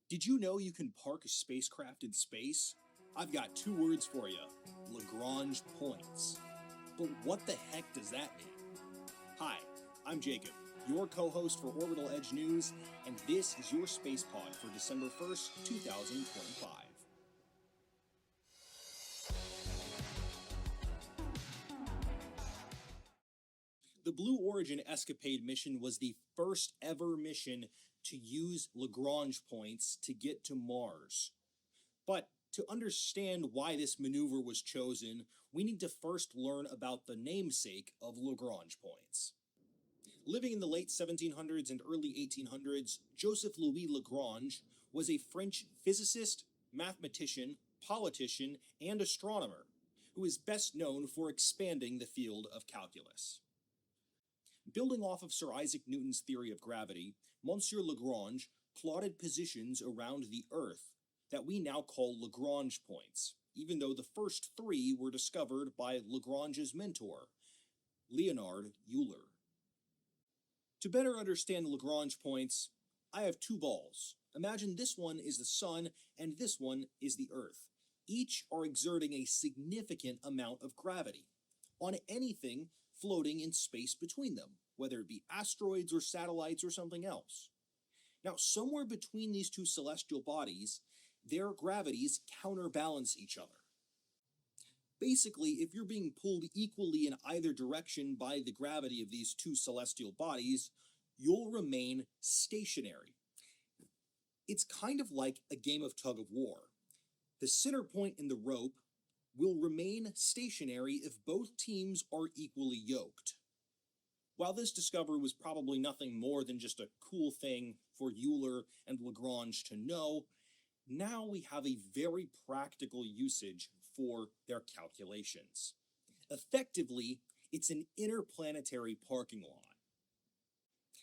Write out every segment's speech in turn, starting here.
Did you know you can park a spacecraft in space? I've got two words for you: LaGrange points. But what the heck does that mean? Hi, I'm Jacob, your co host for Orbital Edge News, and this is your Space Pod for December 1st, 2025. The Blue Origin Escapade mission was the first ever mission to use LaGrange points to get to Mars. But to understand why this maneuver was chosen, we need to first learn about the namesake of LaGrange points. Living in the late 1700s and early 1800s, Joseph Louis Lagrange was a French physicist, mathematician, politician, and astronomer who is best known for expanding the field of calculus. Building off of Sir Isaac Newton's theory of gravity, Monsieur Lagrange plotted positions around the Earth that we now call LaGrange points, even though the first three were discovered by Lagrange's mentor, Leonard Euler. To better understand Lagrange points, I have two balls. Imagine this one is the Sun and this one is the Earth. Each are exerting a significant amount of gravity on anything floating in space between them, whether it be asteroids or satellites or something else. Now, somewhere between these two celestial bodies, their gravities counterbalance each other. Basically, if you're being pulled equally in either direction by the gravity of these two celestial bodies, you'll remain stationary. It's kind of like a game of tug of war. The center point in the rope will remain stationary if both teams are equally yoked. While this discovery was probably nothing more than just a cool thing for Euler and Lagrange to know, now we have a very practical usage for their calculations. Effectively, it's an interplanetary parking lot.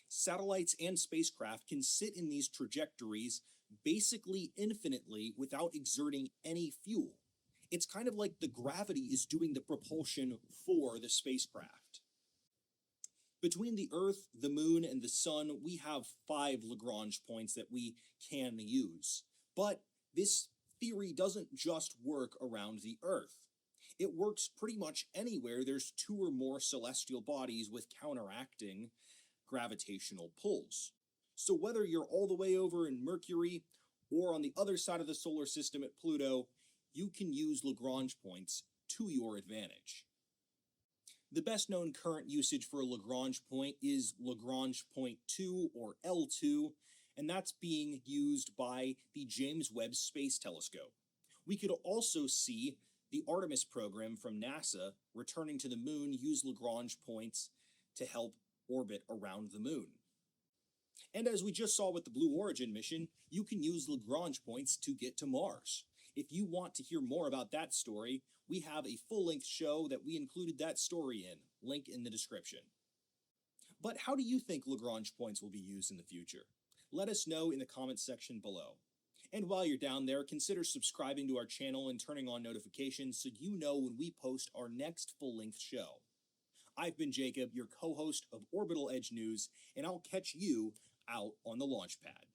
Satellites and spacecraft can sit in these trajectories basically infinitely without exerting any fuel. It's kind of like the gravity is doing the propulsion for the spacecraft. Between the Earth, the Moon, and the Sun, we have 5 Lagrange points that we can use. But this theory doesn't just work around the Earth. It works pretty much anywhere there's 2 or more celestial bodies with counteracting gravitational pulls. So whether you're all the way over in Mercury or on the other side of the solar system at Pluto, you can use Lagrange points to your advantage. The best known current usage for a Lagrange point is Lagrange point 2 or L2, and that's being used by the James Webb Space Telescope. We could also see the Artemis program from NASA returning to the moon use Lagrange points to help orbit around the moon. And as we just saw with the Blue Origin mission, you can use Lagrange points to get to Mars. If you want to hear more about that story, we have a full-length show that we included that story in, link in the description. But how do you think Lagrange points will be used in the future? Let us know in the comments section below. And while you're down there, consider subscribing to our channel and turning on notifications so you know when we post our next full-length show. I've been Jacob, your co-host of Orbital Edge News, and I'll catch you out on the launch pad.